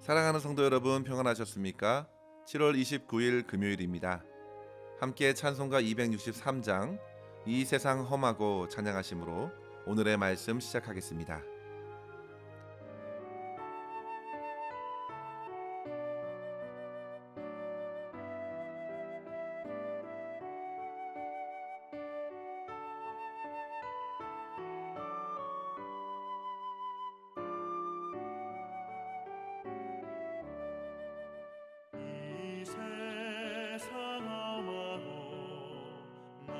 사랑하는 성도 여러분, 평안하셨습니까? 7월 29일 금요일입니다. 함께 찬송가 263장 이 세상 험하고 찬양하심으로 오늘의 말씀 시작하겠습니다. 이 세상 험하고 나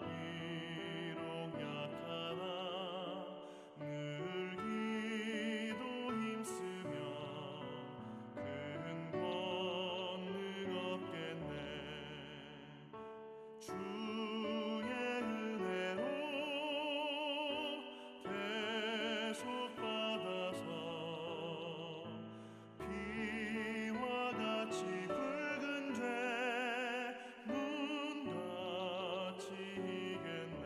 비록 약하나 늘 기도 힘쓰면 큰 권능 얻겠네. 주의 은혜로 계속 받아서 비와 같이 붉은 죄문 닫히겠네.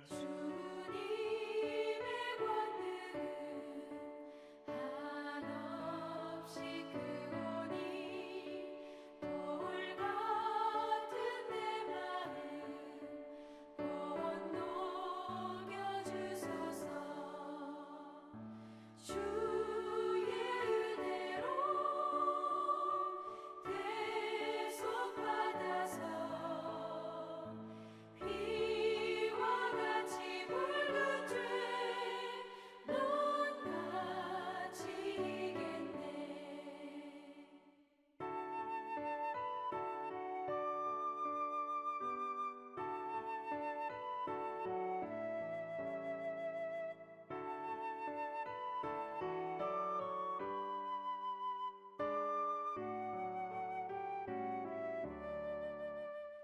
주님의 권능은 한없이 크오니 돌 같은 내 마음 곧 녹여주소서. 주의 은혜로 계속 받아서 비와 같이 붉은 죄눈 닫히겠네.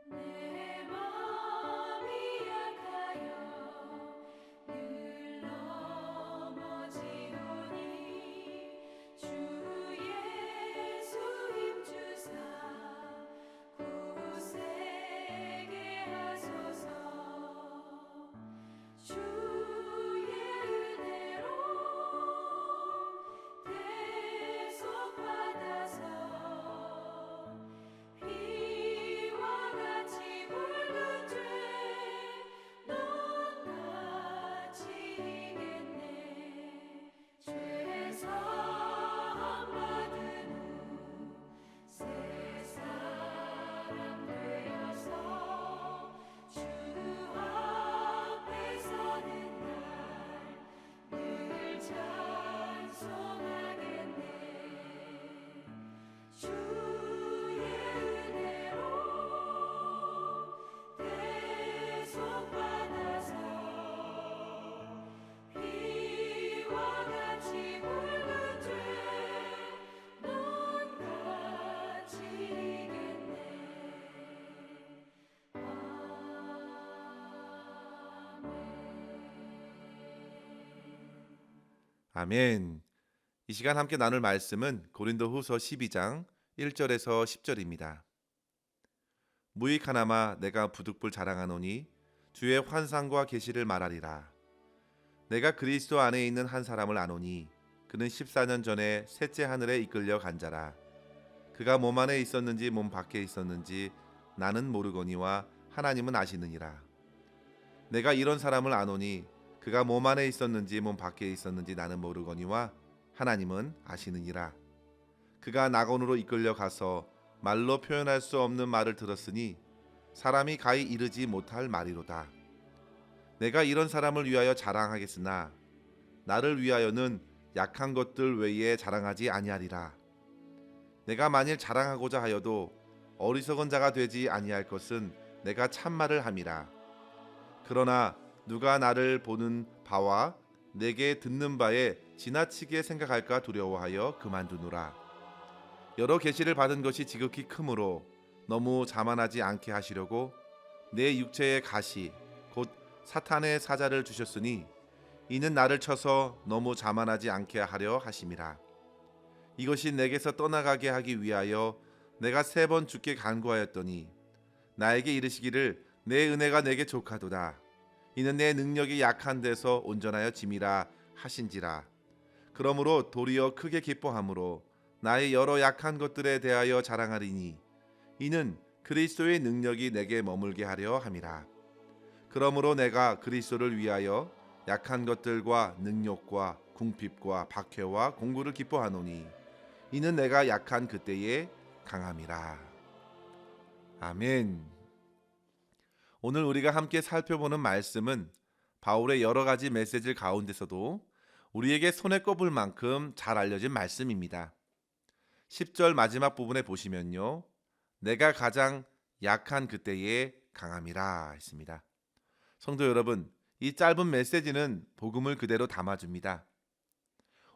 내 마음이 약하여 늘 넘어지오니 주 예수 힘주사 굳세게 하소서. 주의 은혜로 계속 받아서 비와 같이 붉은 죄눈 닫히겠네. 죄사함 받은 후 새 사람 되어서 주 앞에 서는 날 늘 찬송하겠네. 주의 은혜로 계속 받아서 비와 같이 붉은 죄눈 닫히겠네. 아멘. 이 시간 함께 나눌 말씀은 고린도후서 12장 1절에서 10절입니다. 무익하나마 내가 부득불 자랑하노니 주의 환상과 계시를 말하리라. 내가 그리스도 안에 있는 한 사람을 아노니 그는 14년 전에 셋째 하늘에 이끌려 간 자라. 그가 몸 안에 있었는지 몸 밖에 있었는지 나는 모르거니와 하나님은 아시느니라. 내가 이런 사람을 아노니 그가 몸 안에 있었는지 몸 밖에 있었는지 나는 모르거니와 하나님은 아시느니라. 그가 낙원으로 이끌려 가서 말로 표현할 수 없는 말을 들었으니 사람이 가히 이르지 못할 말이로다. 내가 이런 사람을 위하여 자랑하겠으나 나를 위하여는 약한 것들 외에 자랑하지 아니하리라. 내가 만일 자랑하고자 하여도 어리석은 자가 되지 아니할 것은 내가 참말을 함이라. 그러나 누가 나를 보는 바와 내게 듣는 바에 지나치게 생각할까 두려워하여 그만두노라. 여러 계시를 받은 것이 지극히 크므로 너무 자만하지 않게 하시려고 내 육체의 가시 곧 사탄의 사자를 주셨으니 이는 나를 쳐서 너무 자만하지 않게 하려 하심이라. 이것이 내게서 떠나가게 하기 위하여 내가 3번 주께 간구하였더니 나에게 이르시기를 내 은혜가 내게 족하도다. 이는 내 능력이 약한 데서 온전하여 짐이라 하신지라. 그러므로 도리어 크게 기뻐함으로 나의 여러 약한 것들에 대하여 자랑하리니 이는 그리스도의 능력이 내게 머물게 하려 함이라. 그러므로 내가 그리스도를 위하여 약한 것들과 능욕과 궁핍과 박해와 공고를 기뻐하노니 이는 내가 약한 그때에 강함이라. 아멘. 오늘 우리가 함께 살펴보는 말씀은 바울의 여러 가지 메시지 가운데서도 우리에게 손에 꼽을 만큼 잘 알려진 말씀입니다. 10절 마지막 부분에 보시면요, 내가 가장 약한 그때에 강함이라 했습니다. 성도 여러분, 이 짧은 메시지는 복음을 그대로 담아줍니다.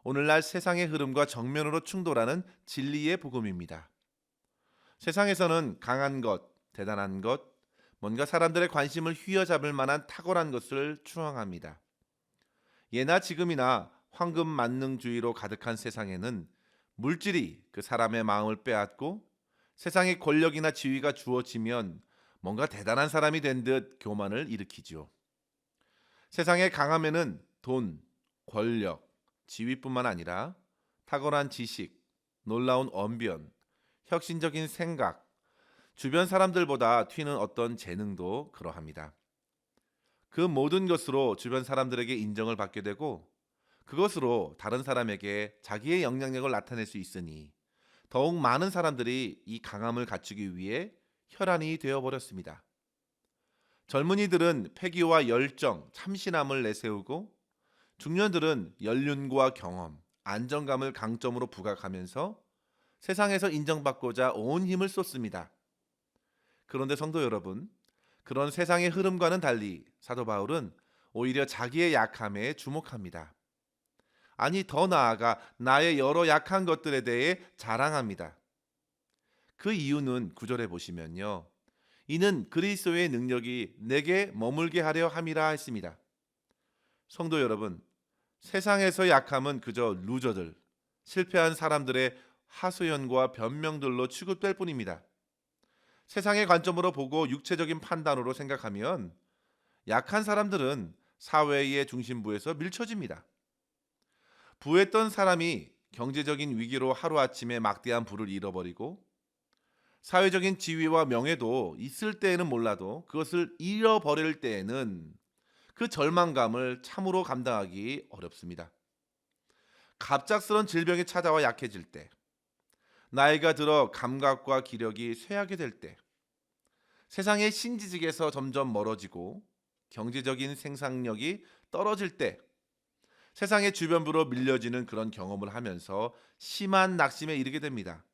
오늘날 세상의 흐름과 정면으로 충돌하는 진리의 복음입니다. 세상에서는 강한 것, 대단한 것, 뭔가 사람들의 관심을 휘어잡을 만한 탁월한 것을 추앙합니다. 예나 지금이나 황금 만능주의로 가득한 세상에는 물질이 그 사람의 마음을 빼앗고 세상의 권력이나 지위가 주어지면 뭔가 대단한 사람이 된 듯 교만을 일으키지요. 세상의 강함에는 돈, 권력, 지위뿐만 아니라 탁월한 지식, 놀라운 언변, 혁신적인 생각, 주변 사람들보다 튀는 어떤 재능도 그러합니다. 그 모든 것으로 주변 사람들에게 인정을 받게 되고 그것으로 다른 사람에게 자기의 영향력을 나타낼 수 있으니 더욱 많은 사람들이 이 강함을 갖추기 위해 혈안이 되어버렸습니다. 젊은이들은 패기와 열정, 참신함을 내세우고 중년들은 연륜과 경험, 안정감을 강점으로 부각하면서 세상에서 인정받고자 온 힘을 쏟습니다. 그런데 성도 여러분, 그런 세상의 흐름과는 달리 사도 바울은 오히려 자기의 약함에 주목합니다. 아니, 더 나아가 나의 여러 약한 것들에 대해 자랑합니다. 그 이유는 9절에 보시면요, 이는 그리스도의 능력이 내게 머물게 하려 함이라 했습니다. 성도 여러분, 세상에서 약함은 그저 루저들, 실패한 사람들의 하소연과 변명들로 취급될 뿐입니다. 세상의 관점으로 보고 육체적인 판단으로 생각하면 약한 사람들은 사회의 중심부에서 밀쳐집니다. 부했던 사람이 경제적인 위기로 하루아침에 막대한 부를 잃어버리고 사회적인 지위와 명예도 있을 때에는 몰라도 그것을 잃어버릴 때에는 그 절망감을 참으로 감당하기 어렵습니다. 갑작스런 질병이 찾아와 약해질 때, 나이가 들어 감각과 기력이 쇠하게 될 때, 세상의 신지직에서 점점 멀어지고 경제적인 생산력이 떨어질 때, 세상의 주변부로 밀려지는 그런 경험을 하면서 심한 낙심에 이르게 됩니다.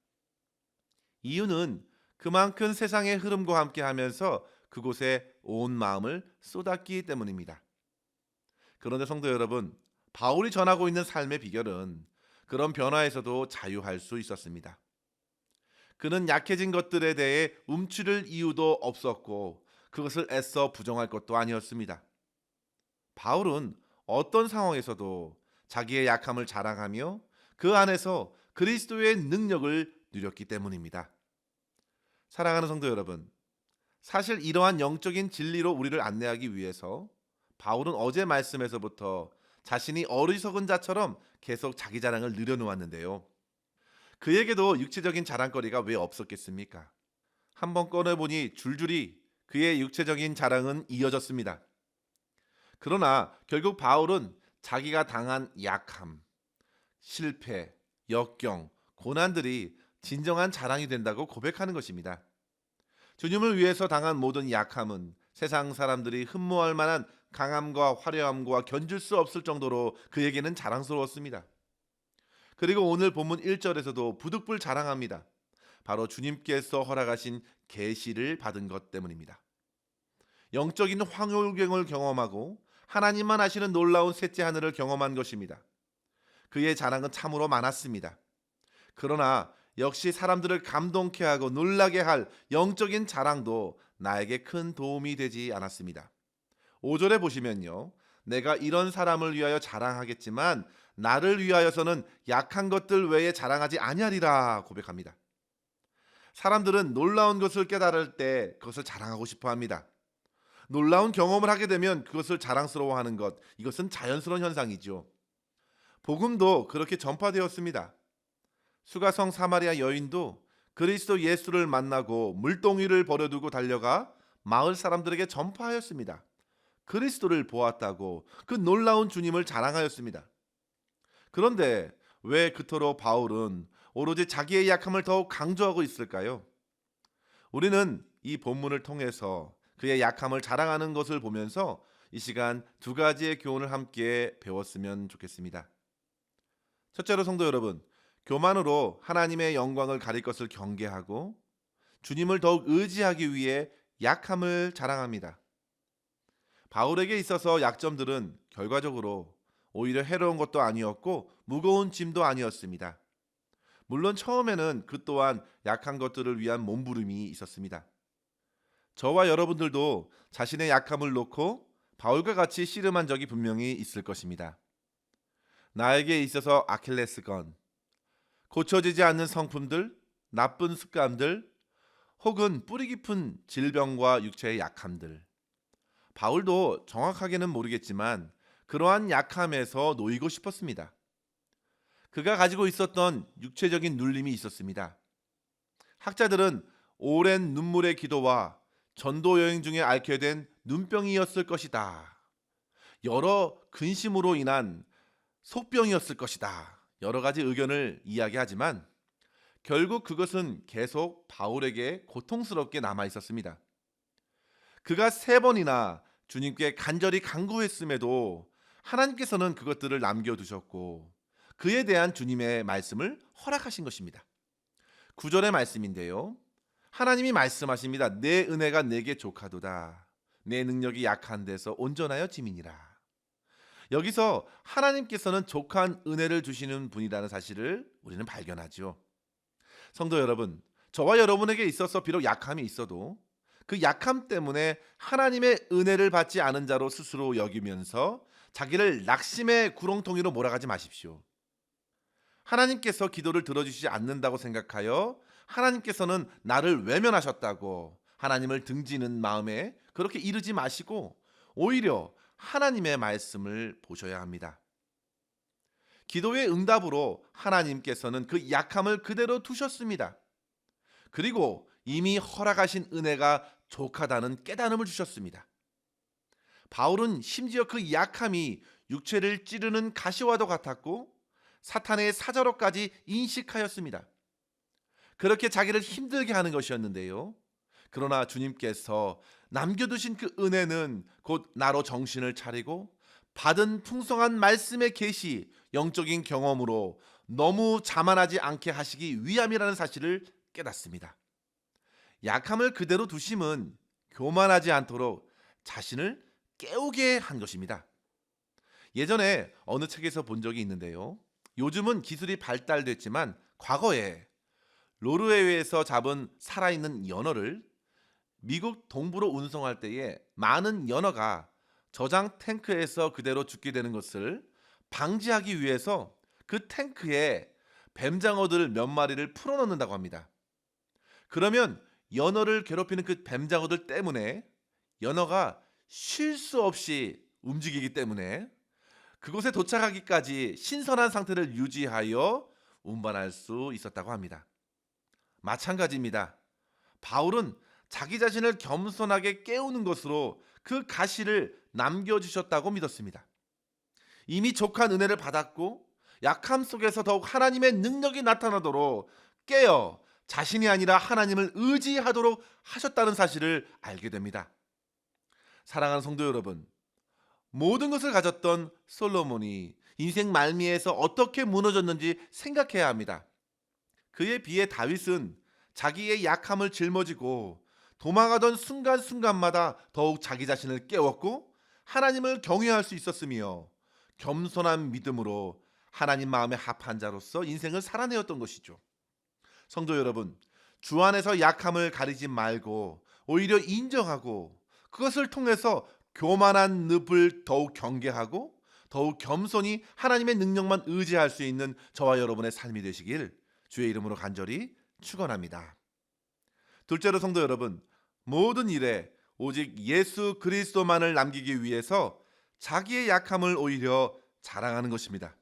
이유는 그만큼 세상의 흐름과 함께 하면서 그곳에 온 마음을 쏟았기 때문입니다. 그런데 성도 여러분, 바울이 전하고 있는 삶의 비결은 그런 변화에서도 자유할 수 있었습니다. 그는 약해진 것들에 대해 움츠릴 이유도 없었고 그것을 애써 부정할 것도 아니었습니다. 바울은 어떤 상황에서도 자기의 약함을 자랑하며 그 안에서 그리스도의 능력을 누렸기 때문입니다. 사랑하는 성도 여러분, 사실 이러한 영적인 진리로 우리를 안내하기 위해서 바울은 어제 말씀에서부터 자신이 어리석은 자처럼 계속 자기 자랑을 늘여놓았는데요. 그에게도 육체적인 자랑거리가 왜 없었겠습니까? 한번 꺼내보니 줄줄이 그의 육체적인 자랑은 이어졌습니다. 그러나 결국 바울은 자기가 당한 약함, 실패, 역경, 고난들이 진정한 자랑이 된다고 고백하는 것입니다. 주님을 위해서 당한 모든 약함은 세상 사람들이 흠모할 만한 강함과 화려함과 견줄 수 없을 정도로 그에게는 자랑스러웠습니다. 그리고 오늘 본문 1절에서도 부득불 자랑합니다. 바로 주님께서 허락하신 계시를 받은 것 때문입니다. 영적인 황홀경을 경험하고 하나님만 아시는 놀라운 셋째 하늘을 경험한 것입니다. 그의 자랑은 참으로 많았습니다. 그러나 역시 사람들을 감동케 하고 놀라게 할 영적인 자랑도 나에게 큰 도움이 되지 않았습니다. 5절에 보시면요, 내가 이런 사람을 위하여 자랑하겠지만 나를 위하여서는 약한 것들 외에 자랑하지 아니하리라 고백합니다. 사람들은 놀라운 것을 깨달을 때 그것을 자랑하고 싶어 합니다. 놀라운 경험을 하게 되면 그것을 자랑스러워하는 것, 이것은 자연스러운 현상이죠. 복음도 그렇게 전파되었습니다. 수가성 사마리아 여인도 그리스도 예수를 만나고 물동이를 버려두고 달려가 마을 사람들에게 전파하였습니다. 그리스도를 보았다고 그 놀라운 주님을 자랑하였습니다. 그런데 왜 그토록 바울은 오로지 자기의 약함을 더욱 강조하고 있을까요? 우리는 이 본문을 통해서 그의 약함을 자랑하는 것을 보면서 이 시간 두 가지의 교훈을 함께 배웠으면 좋겠습니다. 첫째로 성도 여러분, 교만으로 하나님의 영광을 가릴 것을 경계하고 주님을 더욱 의지하기 위해 약함을 자랑합니다. 바울에게 있어서 약점들은 결과적으로 오히려 해로운 것도 아니었고 무거운 짐도 아니었습니다. 물론 처음에는 그 또한 약한 것들을 위한 몸부림이 있었습니다. 저와 여러분들도 자신의 약함을 놓고 바울과 같이 씨름한 적이 분명히 있을 것입니다. 나에게 있어서 아킬레스건, 고쳐지지 않는 성품들, 나쁜 습관들, 혹은 뿌리 깊은 질병과 육체의 약함들. 바울도 정확하게는 모르겠지만 그러한 약함에서 놓이고 싶었습니다. 그가 가지고 있었던 육체적인 눌림이 있었습니다. 학자들은 오랜 눈물의 기도와 전도 여행 중에 앓게 된 눈병이었을 것이다. 여러 근심으로 인한 속병이었을 것이다. 여러 가지 의견을 이야기하지만 결국 그것은 계속 바울에게 고통스럽게 남아 있었습니다. 그가 3번이나 주님께 간절히 간구했음에도 하나님께서는 그것들을 남겨두셨고 그에 대한 주님의 말씀을 허락하신 것입니다. 9절의 말씀인데요. 하나님이 말씀하십니다. 내 은혜가 내게 족하도다. 내 능력이 약한 데서 온전하여 짐이니라. 여기서 하나님께서는 족한 은혜를 주시는 분이라는 사실을 우리는 발견하죠. 성도 여러분, 저와 여러분에게 있어서 비록 약함이 있어도 그 약함 때문에 하나님의 은혜를 받지 않은 자로 스스로 여기면서 자기를 낙심의 구렁텅이로 몰아가지 마십시오. 하나님께서 기도를 들어주시지 않는다고 생각하여 하나님께서는 나를 외면하셨다고 하나님을 등지는 마음에 그렇게 이르지 마시고 오히려 하나님의 말씀을 보셔야 합니다. 기도의 응답으로 하나님께서는 그 약함을 그대로 두셨습니다. 그리고 이미 허락하신 은혜가 족하다는 깨달음을 주셨습니다. 바울은 심지어 그 약함이 육체를 찌르는 가시와도 같았고 사탄의 사자로까지 인식하였습니다. 그렇게 자기를 힘들게 하는 것이었는데요. 그러나 주님께서 남겨두신 그 은혜는 곧 나로 정신을 차리고 받은 풍성한 말씀의 계시, 영적인 경험으로 너무 자만하지 않게 하시기 위함이라는 사실을 깨닫습니다. 약함을 그대로 두심은 교만하지 않도록 자신을 깨우게 한 것입니다. 예전에 어느 책에서 본 적이 있는데요. 요즘은 기술이 발달됐지만 과거에 노르웨이에서 잡은 살아있는 연어를 미국 동부로 운송할 때에 많은 연어가 저장 탱크에서 그대로 죽게 되는 것을 방지하기 위해서 그 탱크에 뱀장어들 몇 마리를 풀어넣는다고 합니다. 그러면 연어를 괴롭히는 그 뱀장어들 때문에 연어가 쉴 수 없이 움직이기 때문에 그곳에 도착하기까지 신선한 상태를 유지하여 운반할 수 있었다고 합니다. 마찬가지입니다. 바울은 자기 자신을 겸손하게 깨우는 것으로 그 가시를 남겨주셨다고 믿었습니다. 이미 족한 은혜를 받았고 약함 속에서 더욱 하나님의 능력이 나타나도록 깨어 자신이 아니라 하나님을 의지하도록 하셨다는 사실을 알게 됩니다. 사랑하는 성도 여러분, 모든 것을 가졌던 솔로몬이 인생 말미에서 어떻게 무너졌는지 생각해야 합니다. 그에 비해 다윗은 자기의 약함을 짊어지고 도망하던 순간순간마다 더욱 자기 자신을 깨웠고 하나님을 경외할 수 있었으며 겸손한 믿음으로 하나님 마음에 합한 자로서 인생을 살아내었던 것이죠. 성도 여러분, 주 안에서 약함을 가리지 말고 오히려 인정하고 그것을 통해서 교만한 늪을 더욱 경계하고 더욱 겸손히 하나님의 능력만 의지할 수 있는 저와 여러분의 삶이 되시길 주의 이름으로 간절히 축원합니다. 둘째로 성도 여러분, 모든 일에 오직 예수 그리스도만을 남기기 위해서 자기의 약함을 오히려 자랑하는 것입니다.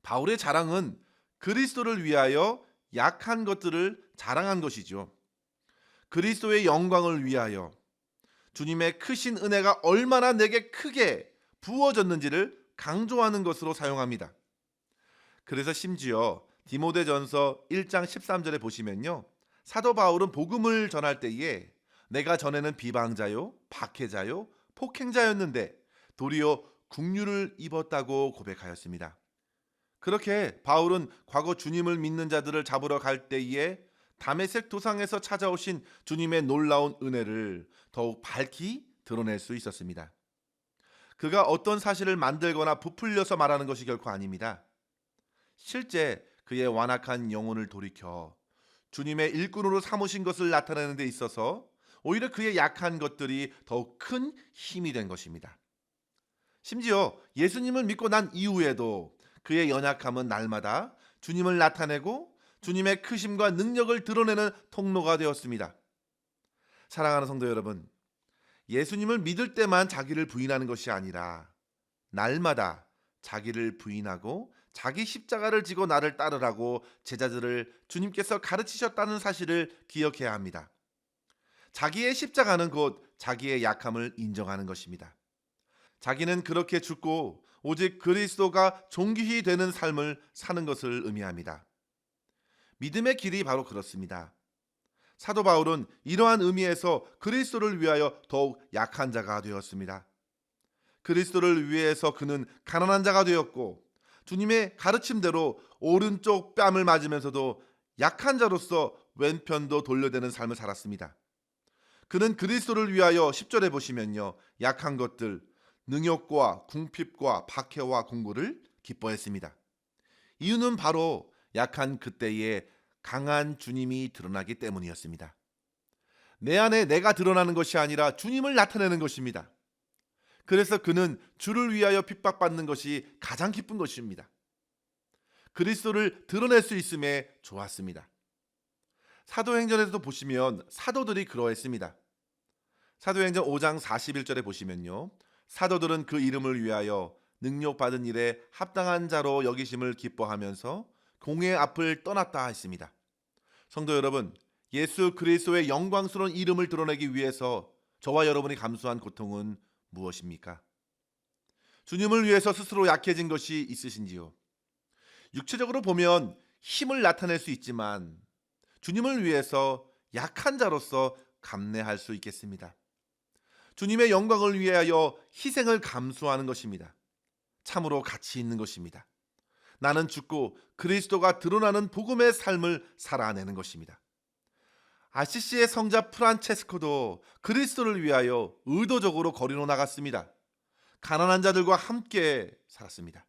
바울의 자랑은 그리스도를 위하여 약한 것들을 자랑한 것이죠. 그리스도의 영광을 위하여 주님의 크신 은혜가 얼마나 내게 크게 부어졌는지를 강조하는 것으로 사용합니다. 그래서 심지어 디모데전서 1장 13절에 보시면요, 사도 바울은 복음을 전할 때에 내가 전에는 비방자요, 박해자요, 폭행자였는데 도리어 국류를 입었다고 고백하였습니다. 그렇게 바울은 과거 주님을 믿는 자들을 잡으러 갈 때에 다메섹 도상에서 찾아오신 주님의 놀라운 은혜를 더욱 밝히 드러낼 수 있었습니다. 그가 어떤 사실을 만들거나 부풀려서 말하는 것이 결코 아닙니다. 실제 그의 완악한 영혼을 돌이켜 주님의 일꾼으로 삼으신 것을 나타내는 데 있어서 오히려 그의 약한 것들이 더욱 큰 힘이 된 것입니다. 심지어 예수님을 믿고 난 이후에도 그의 연약함은 날마다 주님을 나타내고 주님의 크심과 능력을 드러내는 통로가 되었습니다. 사랑하는 성도 여러분, 예수님을 믿을 때만 자기를 부인하는 것이 아니라 날마다 자기를 부인하고 자기 십자가를 지고 나를 따르라고 제자들을 주님께서 가르치셨다는 사실을 기억해야 합니다. 자기의 십자가는 곧 자기의 약함을 인정하는 것입니다. 자기는 그렇게 죽고 오직 그리스도가 존귀히 되는 삶을 사는 것을 의미합니다. 믿음의 길이 바로 그렇습니다. 사도 바울은 이러한 의미에서 그리스도를 위하여 더욱 약한 자가 되었습니다. 그리스도를 위해서 그는 가난한 자가 되었고 주님의 가르침대로 오른쪽 뺨을 맞으면서도 약한 자로서 왼편도 돌려대는 삶을 살았습니다. 그는 그리스도를 위하여 10절에 보시면요, 약한 것들, 능욕과 궁핍과 박해와 공고를 기뻐했습니다. 이유는 바로 약한 그때에 강한 주님이 드러나기 때문이었습니다. 내 안에 내가 드러나는 것이 아니라 주님을 나타내는 것입니다. 그래서 그는 주를 위하여 핍박받는 것이 가장 기쁜 것입니다. 그리스도를 드러낼 수 있음에 좋았습니다. 사도행전에서도 보시면 사도들이 그러했습니다. 사도행전 5장 41절에 보시면요, 사도들은 그 이름을 위하여 능력받은 일에 합당한 자로 여기심을 기뻐하면서 공회 앞을 떠났다 했습니다. 성도 여러분, 예수 그리스도의 영광스러운 이름을 드러내기 위해서 저와 여러분이 감수한 고통은 무엇입니까? 주님을 위해서 스스로 약해진 것이 있으신지요? 육체적으로 보면 힘을 나타낼 수 있지만 주님을 위해서 약한 자로서 감내할 수 있겠습니다. 주님의 영광을 위하여 희생을 감수하는 것입니다. 참으로 가치 있는 것입니다. 나는 죽고 그리스도가 드러나는 복음의 삶을 살아내는 것입니다. 아시시의 성자 프란체스코도 그리스도를 위하여 의도적으로 거리로 나갔습니다. 가난한 자들과 함께 살았습니다.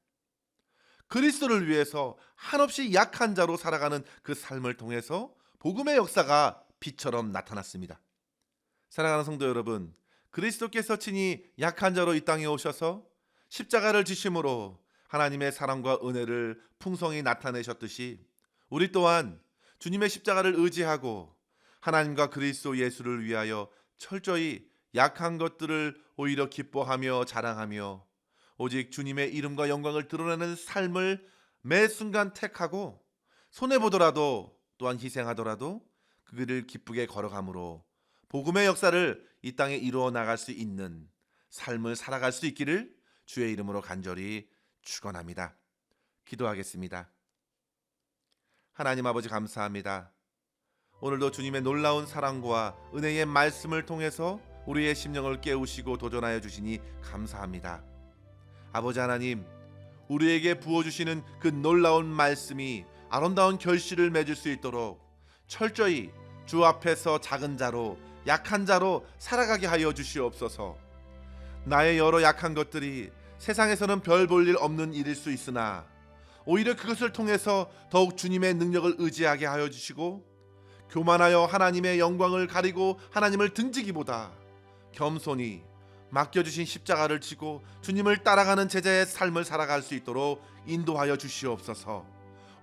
그리스도를 위해서 한없이 약한 자로 살아가는 그 삶을 통해서 복음의 역사가 빛처럼 나타났습니다. 사랑하는 성도 여러분, 그리스도께서 친히 약한 자로 이 땅에 오셔서 십자가를 지심으로 하나님의 사랑과 은혜를 풍성히 나타내셨듯이 우리 또한 주님의 십자가를 의지하고 하나님과 그리스도 예수를 위하여 철저히 약한 것들을 오히려 기뻐하며 자랑하며 오직 주님의 이름과 영광을 드러내는 삶을 매 순간 택하고 손해보더라도 또한 희생하더라도 그 길을 기쁘게 걸어감으로 복음의 역사를 이 땅에 이루어 나갈 수 있는 삶을 살아갈 수 있기를 주의 이름으로 간절히 축원합니다. 기도하겠습니다. 하나님 아버지, 감사합니다. 오늘도 주님의 놀라운 사랑과 은혜의 말씀을 통해서 우리의 심령을 깨우시고 도전하여 주시니 감사합니다. 아버지 하나님, 우리에게 부어주시는 그 놀라운 말씀이 아름다운 결실을 맺을 수 있도록 철저히 주 앞에서 작은 자로, 약한 자로 살아가게 하여 주시옵소서. 나의 여러 약한 것들이 세상에서는 별 볼 일 없는 일일 수 있으나 오히려 그것을 통해서 더욱 주님의 능력을 의지하게 하여 주시고 교만하여 하나님의 영광을 가리고 하나님을 등지기보다 겸손히 맡겨주신 십자가를 지고 주님을 따라가는 제자의 삶을 살아갈 수 있도록 인도하여 주시옵소서.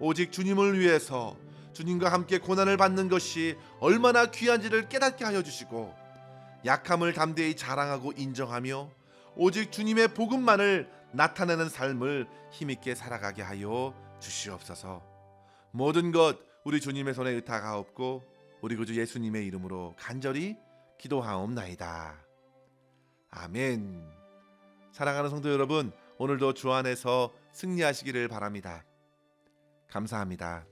오직 주님을 위해서 주님과 함께 고난을 받는 것이 얼마나 귀한지를 깨닫게 하여 주시고 약함을 담대히 자랑하고 인정하며 오직 주님의 복음만을 나타내는 삶을 힘있게 살아가게 하여 주시옵소서. 모든 것 우리 주님의 손에 의탁하옵고 우리 구주 예수님의 이름으로 간절히 기도하옵나이다. 아멘. 사랑하는 성도 여러분, 오늘도 주 안에서 승리하시기를 바랍니다. 감사합니다.